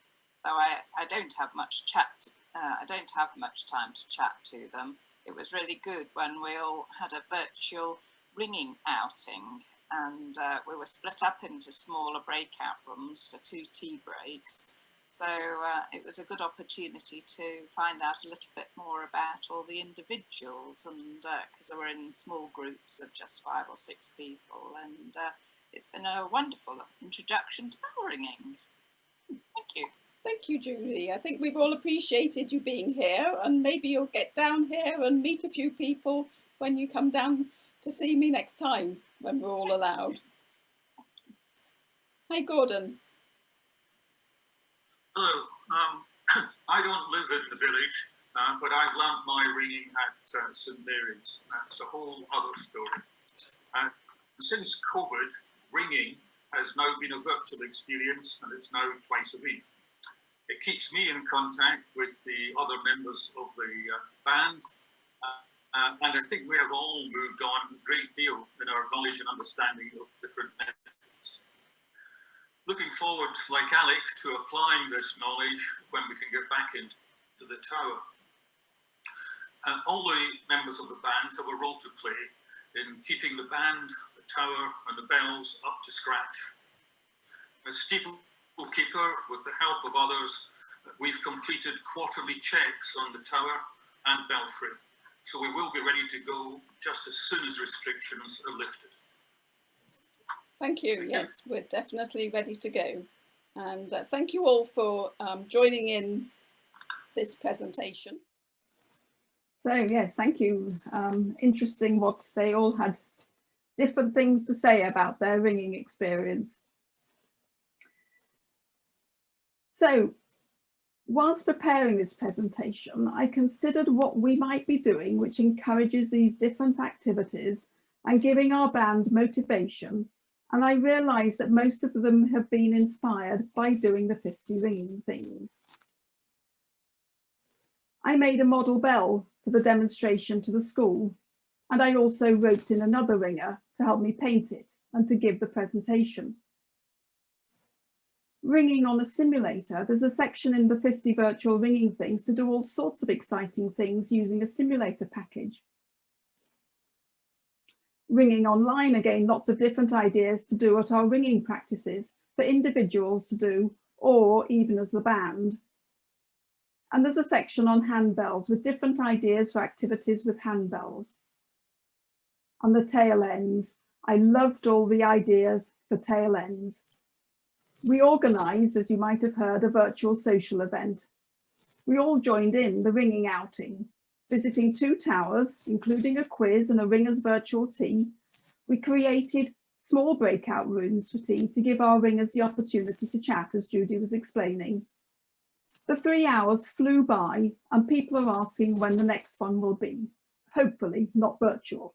Though I don't have much time to chat to them. It was really good when we all had a virtual ringing outing, and we were split up into smaller breakout rooms for 2 tea breaks. So it was a good opportunity to find out a little bit more about all the individuals, and because they were in small groups of just 5 or 6 people, and it's been a wonderful introduction to bell ringing. Thank you. Thank you, Julie. I think we've all appreciated you being here, and maybe you'll get down here and meet a few people when you come down to see me next time, when we're all allowed. Hi, Gordon. Hello. I don't live in the village, but I've learnt my ringing at St Mary's. That's a whole other story. Since COVID, ringing has now been a virtual experience, and it's now twice a week. It keeps me in contact with the other members of the band, and I think we have all moved on a great deal in our knowledge and understanding of different methods. Looking forward, like Alec, to applying this knowledge when we can get back into the tower. All the members of the band have a role to play in keeping the band, the tower and the bells up to scratch. As steeplekeeper, with the help of others, we've completed quarterly checks on the tower and belfry, so we will be ready to go just as soon as restrictions are lifted. Thank you. Yes, we're definitely ready to go. And thank you all for joining in this presentation. So yes, thank you. Interesting what they all had different things to say about their ringing experience. So whilst preparing this presentation, I considered what we might be doing which encourages these different activities and giving our band motivation, and I realised that most of them have been inspired by doing the 50 ringing things. I made a model bell for the demonstration to the school, and I also roped in another ringer to help me paint it and to give the presentation. Ringing on a simulator, there's a section in the 50 virtual ringing things to do all sorts of exciting things using a simulator package. Ringing online, again, lots of different ideas to do at our ringing practices for individuals to do, or even as the band. And there's a section on handbells with different ideas for activities with handbells. On the tail ends, I loved all the ideas for tail ends. We organised, as you might have heard, a virtual social event. We all joined in the ringing outing, visiting 2 towers, including a quiz and a ringers virtual tea. We created small breakout rooms for tea to give our ringers the opportunity to chat, as Judy was explaining. The 3 hours flew by, and people are asking when the next one will be, hopefully not virtual.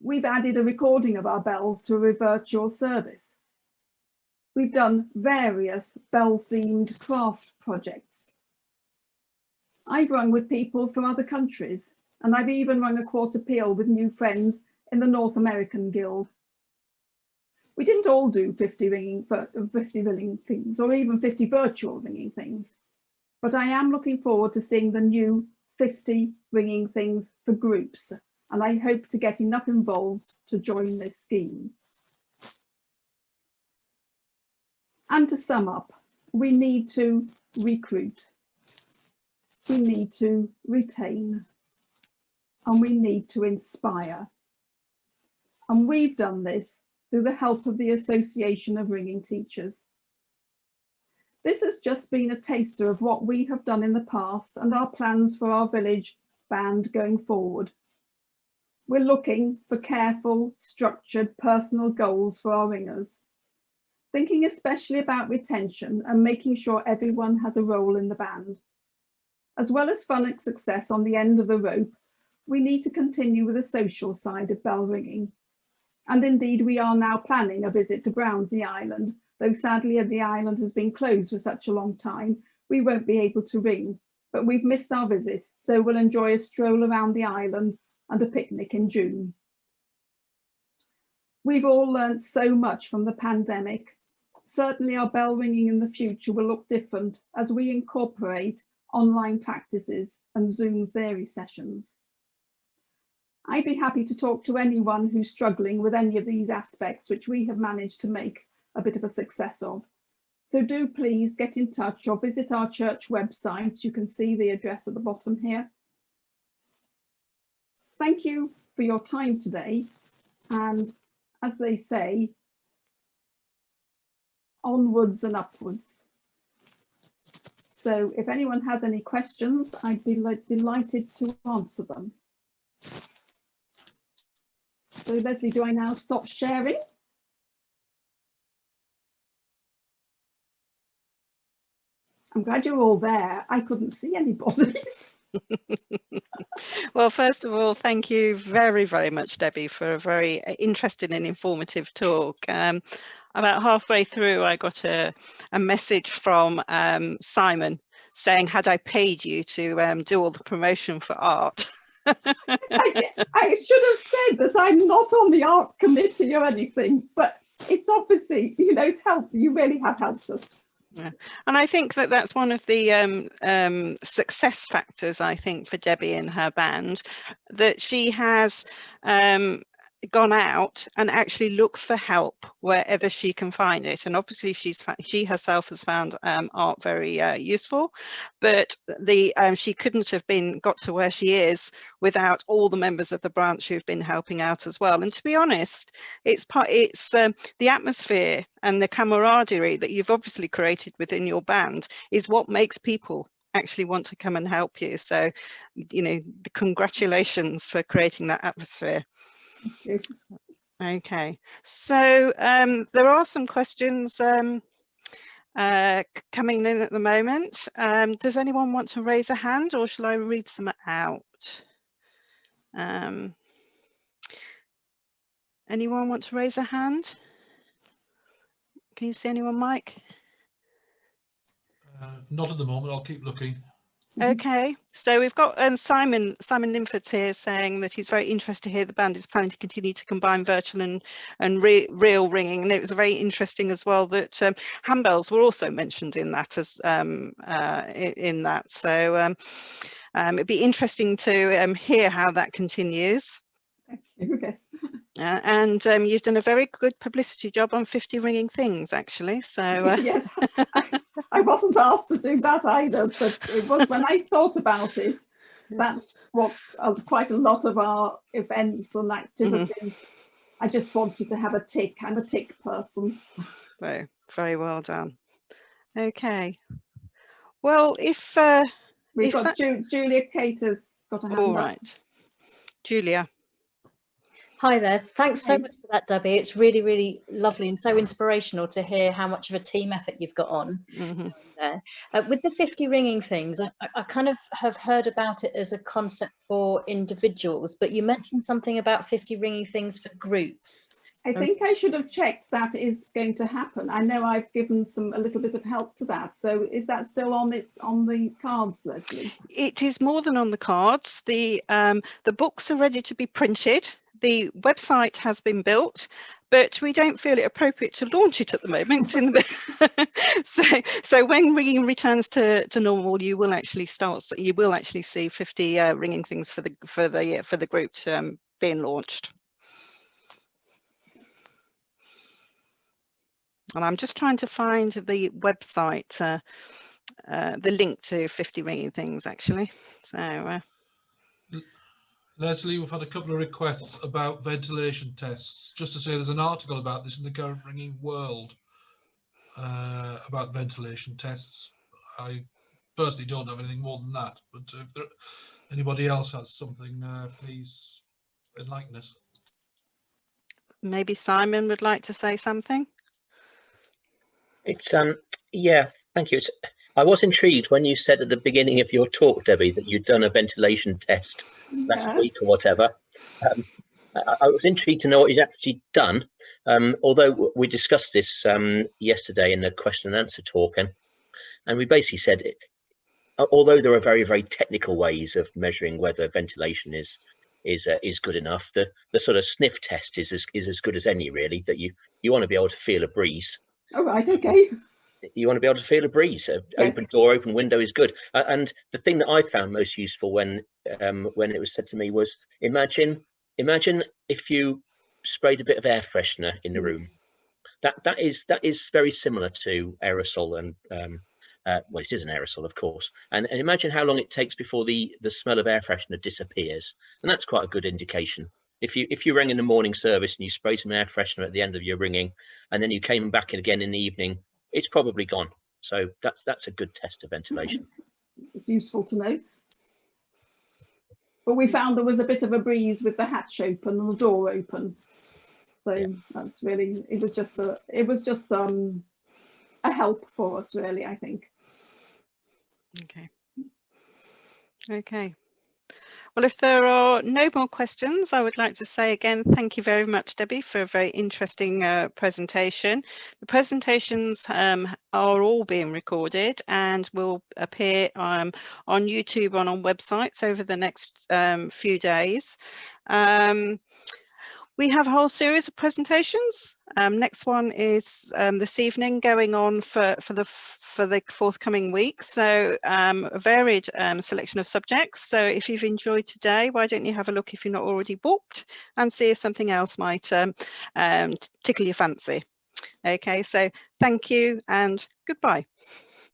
We've added a recording of our bells to a virtual service. We've done various bell-themed craft projects. I've rung with people from other countries, and I've even rung a quarter peal with new friends in the North American Guild. We didn't all do 50 ringing things, or even 50 virtual ringing things, but I am looking forward to seeing the new 50 ringing things for groups, and I hope to get enough involved to join this scheme. And to sum up, we need to recruit, we need to retain, and we need to inspire. And we've done this through the help of the Association of Ringing Teachers. This has just been a taster of what we have done in the past and our plans for our village band going forward. We're looking for careful, structured, personal goals for our ringers, thinking especially about retention and making sure everyone has a role in the band. As well as fun and success on the end of the rope, we need to continue with the social side of bell ringing. And indeed, we are now planning a visit to Brownsea Island, though sadly the island has been closed for such a long time, we won't be able to ring, but we've missed our visit, so we'll enjoy a stroll around the island and a picnic in June. We've all learnt so much from the pandemic. Certainly our bell ringing in the future will look different as we incorporate online practices and Zoom theory sessions. I'd be happy to talk to anyone who's struggling with any of these aspects, which we have managed to make a bit of a success of. So do please get in touch or visit our church website. You can see the address at the bottom here. Thank you for your time today. And as they say, onwards and upwards. So if anyone has any questions, I'd be delighted to answer them. So Leslie, do I now stop sharing? I'm glad you're all there. I couldn't see anybody. Well, first of all, thank you very, very much, Debbie, for a very interesting and informative talk. About halfway through, I got a message from Simon saying, had I paid you to do all the promotion for art? I should have said that I'm not on the art committee or anything, but it's obviously, you know, it's helped. You really have helped us. Yeah. And I think that that's one of the success factors, I think, for Debbie and her band, that she has gone out and actually looked for help wherever she can find it. And obviously she herself has found art very useful, but she couldn't have got to where she is without all the members of the branch who've been helping out as well. And to be honest, it's the atmosphere and the camaraderie that you've obviously created within your band is what makes people actually want to come and help you. So, you know, congratulations for creating that atmosphere. Okay, so there are some questions coming in at the moment. Does anyone want to raise a hand, or shall I read some out? Anyone want to raise a hand? Can you see anyone, Mike? Not at the moment. I'll keep looking. Okay, so we've got Simon Linford here saying that he's very interested to hear the band is planning to continue to combine virtual and real ringing, and it was very interesting as well that handbells were also mentioned in that as in that. So it'd be interesting to hear how that continues. Thank you. Yes. And you've done a very good publicity job on 50 ringing things, actually. So yes, I wasn't asked to do that either, but it was when I thought about it. That's what quite a lot of our events and activities. I just wanted to have a tick. I'm a tick person. So very well done. Okay. Well, if we've got Julia Cater's got a hand all up. Right, Julia. Hi there. Thanks so much for that, Debbie. It's really, really lovely and so inspirational to hear how much of a team effort you've got on there. With the 50 ringing things, I kind of have heard about it as a concept for individuals, but you mentioned something about 50 ringing things for groups. I think I should have checked that is going to happen. I know I've given a little bit of help to that. So is that still on the cards, Leslie? It is more than on the cards. The books are ready to be printed. The website has been built, but we don't feel it appropriate to launch it at the moment. So when ringing returns to normal, you will actually see 50 ringing things for the group being launched. And I'm just trying to find the website, the link to 50 ringing things actually. So. Leslie, we've had a couple of requests about ventilation tests. Just to say, there's an article about this in the Current Ringing World about ventilation tests. I personally don't have anything more than that, but if anybody else has something, please enlighten us. Maybe Simon would like to say something. It's yeah, thank you. I was intrigued when you said at the beginning of your talk, Debbie, that you'd done a ventilation test last week or whatever. I was intrigued to know what you'd actually done. Although we discussed this yesterday in the question and answer talk, and we basically said, although there are very, very technical ways of measuring whether ventilation is good enough, the sort of sniff test is as good as any, really. That you want to be able to feel a breeze. Oh, right, okay. You want to be able to feel a breeze. Yes. Open door, open window is good. And the thing that I found most useful when it was said to me was, imagine if you sprayed a bit of air freshener in the room. That is very similar to aerosol, and well, it is an aerosol, of course. And imagine how long it takes before the smell of air freshener disappears, and that's quite a good indication. If you rang in the morning service and you spray some air freshener at the end of your ringing, and then you came back again in the evening, it's probably gone. So that's a good test of ventilation. It's useful to know. But we found there was a bit of a breeze with the hatch open and the door open. So yeah, that's really, it was just a help for us, really, I think. Okay. Well, if there are no more questions, I would like to say again, thank you very much, Debbie, for a very interesting presentation. The presentations are all being recorded and will appear on YouTube and on websites over the next few days. We have a whole series of presentations. Next one is this evening, going on for the forthcoming week. So a varied selection of subjects. So if you've enjoyed today, why don't you have a look if you're not already booked and see if something else might tickle your fancy. Okay, so thank you and goodbye.